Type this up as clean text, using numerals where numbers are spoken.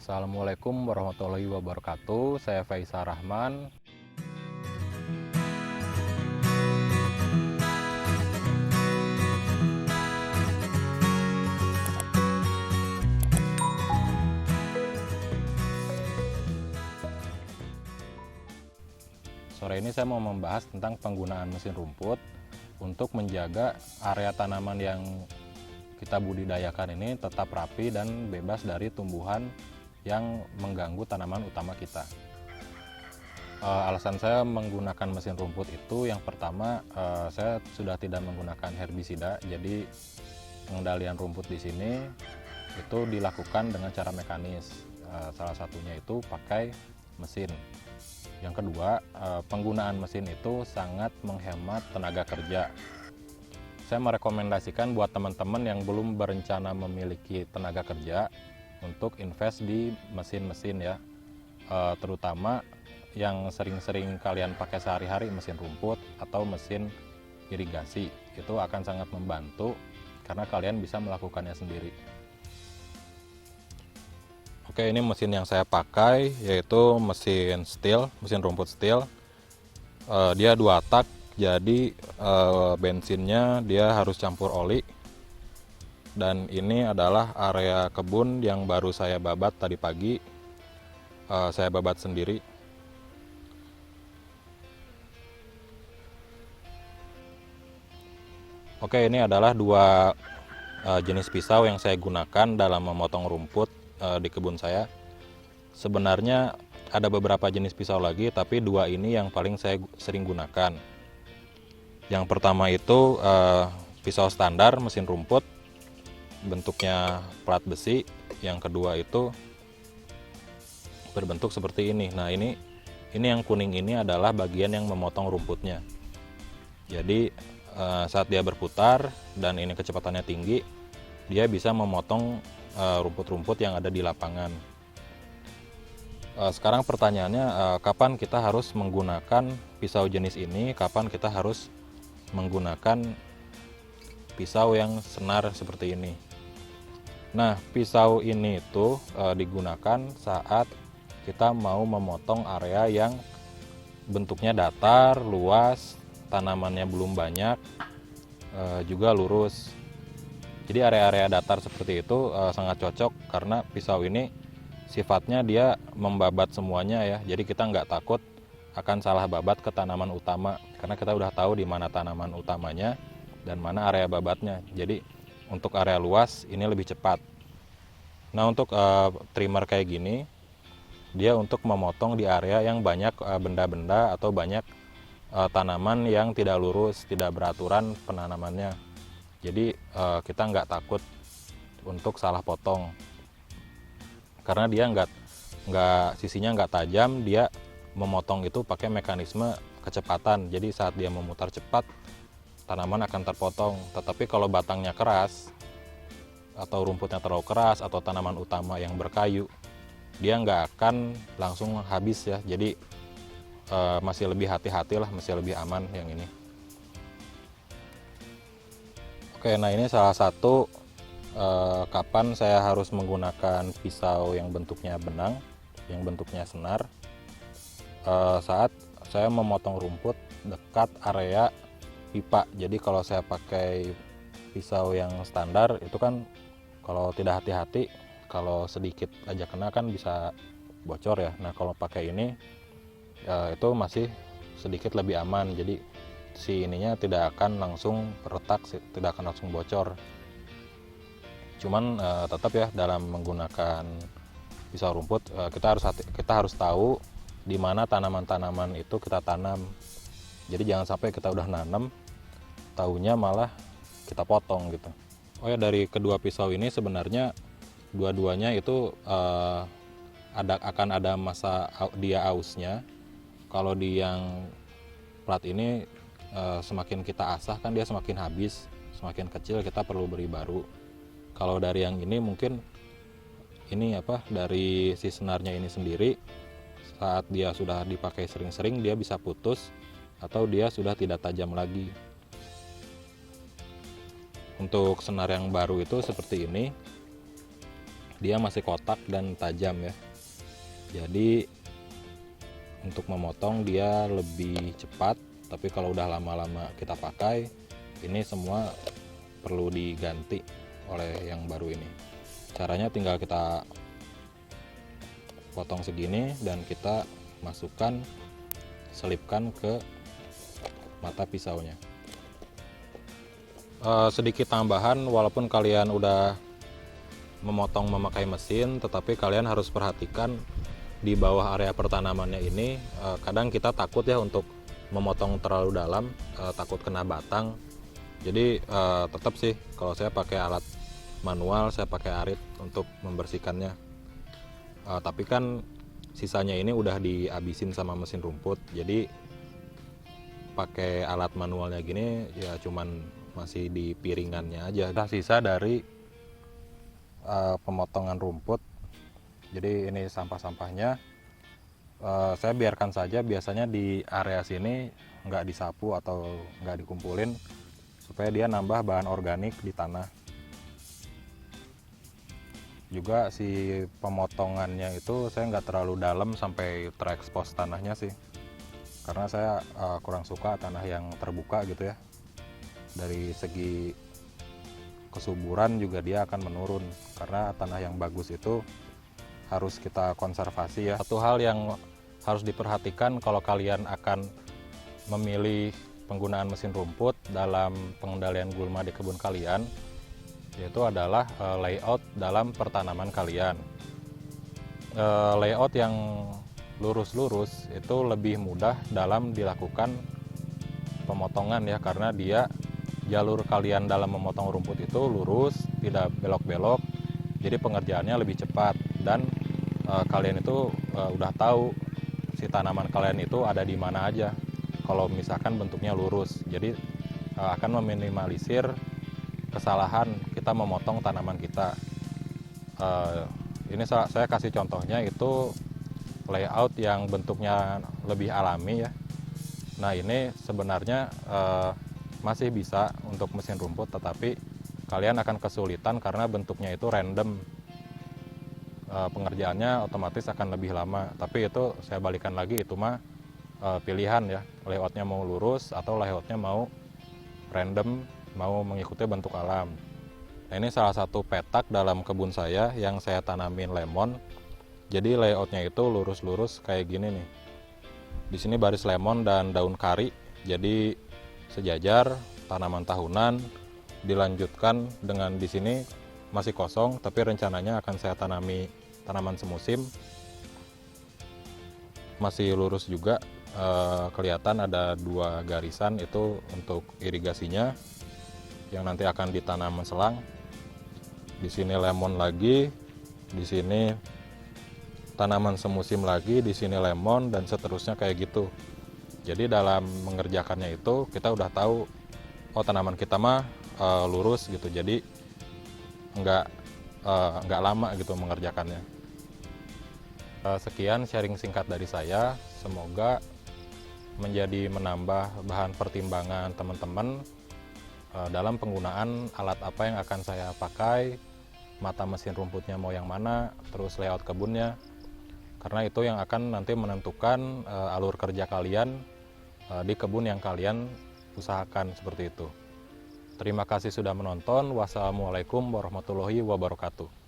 Assalamualaikum warahmatullahi wabarakatuh. Saya Faisal Rahman. Sore ini saya mau membahas tentang penggunaan mesin rumput untuk menjaga area tanaman yang kita budidayakan ini tetap rapi dan bebas dari tumbuhan yang mengganggu tanaman utama kita. Alasan saya menggunakan mesin rumput itu yang pertama, saya sudah tidak menggunakan herbisida, jadi pengendalian rumput di sini itu dilakukan dengan cara mekanis. Salah satunya itu pakai mesin. Yang kedua, penggunaan mesin itu sangat menghemat tenaga kerja. Saya merekomendasikan buat teman-teman yang belum berencana memiliki tenaga kerja untuk invest di mesin-mesin ya, terutama yang sering-sering kalian pakai sehari-hari, mesin rumput atau mesin irigasi. Itu akan sangat membantu karena kalian bisa melakukannya sendiri. Oke, ini mesin yang saya pakai yaitu mesin steel, mesin rumput steel. Dia 2 tak, jadi bensinnya dia harus campur oli. Dan ini adalah area kebun yang baru saya babat tadi pagi. Saya babat sendiri. Oke, ini adalah 2 jenis pisau yang saya gunakan dalam memotong rumput di kebun saya. Sebenarnya ada beberapa jenis pisau lagi, tapi 2 ini yang paling saya sering gunakan. Yang pertama itu pisau standar mesin rumput, bentuknya plat besi. Yang kedua itu berbentuk seperti ini. Nah, ini yang kuning ini adalah bagian yang memotong rumputnya. Jadi saat dia berputar dan ini kecepatannya tinggi, dia bisa memotong rumput-rumput yang ada di lapangan. Sekarang pertanyaannya, kapan kita harus menggunakan pisau jenis ini, kapan kita harus menggunakan pisau yang senar seperti ini. Nah, pisau ini itu digunakan saat kita mau memotong area yang bentuknya datar, luas, tanamannya belum banyak, juga lurus. Jadi area-area datar seperti itu sangat cocok karena pisau ini sifatnya dia membabat semuanya ya. Jadi kita nggak takut akan salah babat ke tanaman utama karena kita udah tahu di mana tanaman utamanya dan mana area babatnya. Jadi untuk area luas ini lebih cepat. Nah, untuk trimmer kayak gini, dia untuk memotong di area yang banyak benda-benda atau banyak tanaman yang tidak lurus, tidak beraturan penanamannya. Jadi kita nggak takut untuk salah potong karena dia sisinya nggak tajam, dia memotong itu pakai mekanisme kecepatan. Jadi saat dia memutar cepat, tanaman akan terpotong. Tetapi kalau batangnya keras atau rumputnya terlalu keras atau tanaman utama yang berkayu, dia nggak akan langsung habis ya. Jadi masih lebih hati-hati lah, masih lebih aman yang ini. Oke, nah ini salah satu kapan saya harus menggunakan pisau yang bentuknya benang, yang bentuknya senar. Saat saya memotong rumput dekat area pipa. Jadi kalau saya pakai pisau yang standar itu kan kalau tidak hati-hati, kalau sedikit aja kena kan bisa bocor ya. Nah, kalau pakai ini itu masih sedikit lebih aman. Jadi si ininya tidak akan langsung retak, tidak akan langsung bocor. Cuman tetap ya dalam menggunakan pisau rumput kita harus tahu di mana tanaman-tanaman itu kita tanam. Jadi jangan sampai kita udah nanam, taunya malah kita potong gitu. Oh ya, dari kedua pisau ini sebenarnya dua-duanya itu akan ada masa dia ausnya. Kalau di yang plat ini semakin kita asah kan dia semakin habis, semakin kecil kita perlu beri baru. Kalau dari yang ini mungkin ini dari si senarnya ini sendiri, saat dia sudah dipakai sering-sering dia bisa putus atau dia sudah tidak tajam lagi. Untuk senar yang baru itu seperti ini. dia masih kotak dan tajam ya. Jadi untuk memotong dia lebih cepat, tapi kalau udah lama-lama kita pakai, ini semua perlu diganti oleh yang baru ini. Caranya tinggal kita potong segini dan kita masukkan, selipkan ke mata pisaunya. Sedikit tambahan, walaupun kalian udah memotong memakai mesin, tetapi kalian harus perhatikan di bawah area pertanamannya ini, kadang kita takut ya untuk memotong terlalu dalam, takut kena batang. Jadi tetap sih kalau saya pakai alat manual, saya pakai arit untuk membersihkannya. Tapi kan sisanya ini udah dihabisin sama mesin rumput, jadi pakai alat manualnya gini ya cuman masih di piringannya aja. Sisa dari pemotongan rumput, jadi ini sampah-sampahnya saya biarkan saja, biasanya di area sini nggak disapu atau nggak dikumpulin supaya dia nambah bahan organik di tanah. Juga si pemotongannya itu saya nggak terlalu dalam sampai terekspos tanahnya sih, karena saya kurang suka tanah yang terbuka gitu ya. Dari segi kesuburan juga dia akan menurun, karena tanah yang bagus itu harus kita konservasi ya. Satu hal yang harus diperhatikan kalau kalian akan memilih penggunaan mesin rumput dalam pengendalian gulma di kebun kalian, yaitu adalah layout dalam pertanaman kalian. Layout yang lurus-lurus itu lebih mudah dalam dilakukan pemotongan ya, karena dia jalur kalian dalam memotong rumput itu lurus, tidak belok-belok, jadi pengerjaannya lebih cepat. Dan kalian itu udah tahu si tanaman kalian itu ada di mana aja kalau misalkan bentuknya lurus, jadi akan meminimalisir kesalahan kita memotong tanaman kita. Ini saya kasih contohnya itu layout yang bentuknya lebih alami ya. Nah ini sebenarnya masih bisa untuk mesin rumput, tetapi kalian akan kesulitan karena bentuknya itu random. Pengerjaannya otomatis akan lebih lama, tapi itu saya balikan lagi, itu mah pilihan ya, layoutnya mau lurus atau layoutnya mau random, mau mengikuti bentuk alam. Nah ini salah satu petak dalam kebun saya yang saya tanamin lemon. Jadi layoutnya itu lurus-lurus kayak gini nih. Di sini baris lemon dan daun kari, jadi sejajar, tanaman tahunan. Dilanjutkan dengan di sini masih kosong, tapi rencananya akan saya tanami tanaman semusim. Masih lurus juga, kelihatan ada 2 garisan itu untuk irigasinya yang nanti akan ditanam selang. Di sini lemon lagi, di sini tanaman semusim lagi, di sini lemon, dan seterusnya kayak gitu. Jadi dalam mengerjakannya itu kita udah tahu, oh tanaman kita mah lurus gitu, jadi nggak lama gitu mengerjakannya. Sekian sharing singkat dari saya, semoga menjadi menambah bahan pertimbangan teman-teman dalam penggunaan alat apa yang akan saya pakai, mata mesin rumputnya mau yang mana, terus layout kebunnya, karena itu yang akan nanti menentukan alur kerja kalian di kebun yang kalian usahakan, seperti itu. Terima kasih sudah menonton. Wassalamualaikum warahmatullahi wabarakatuh.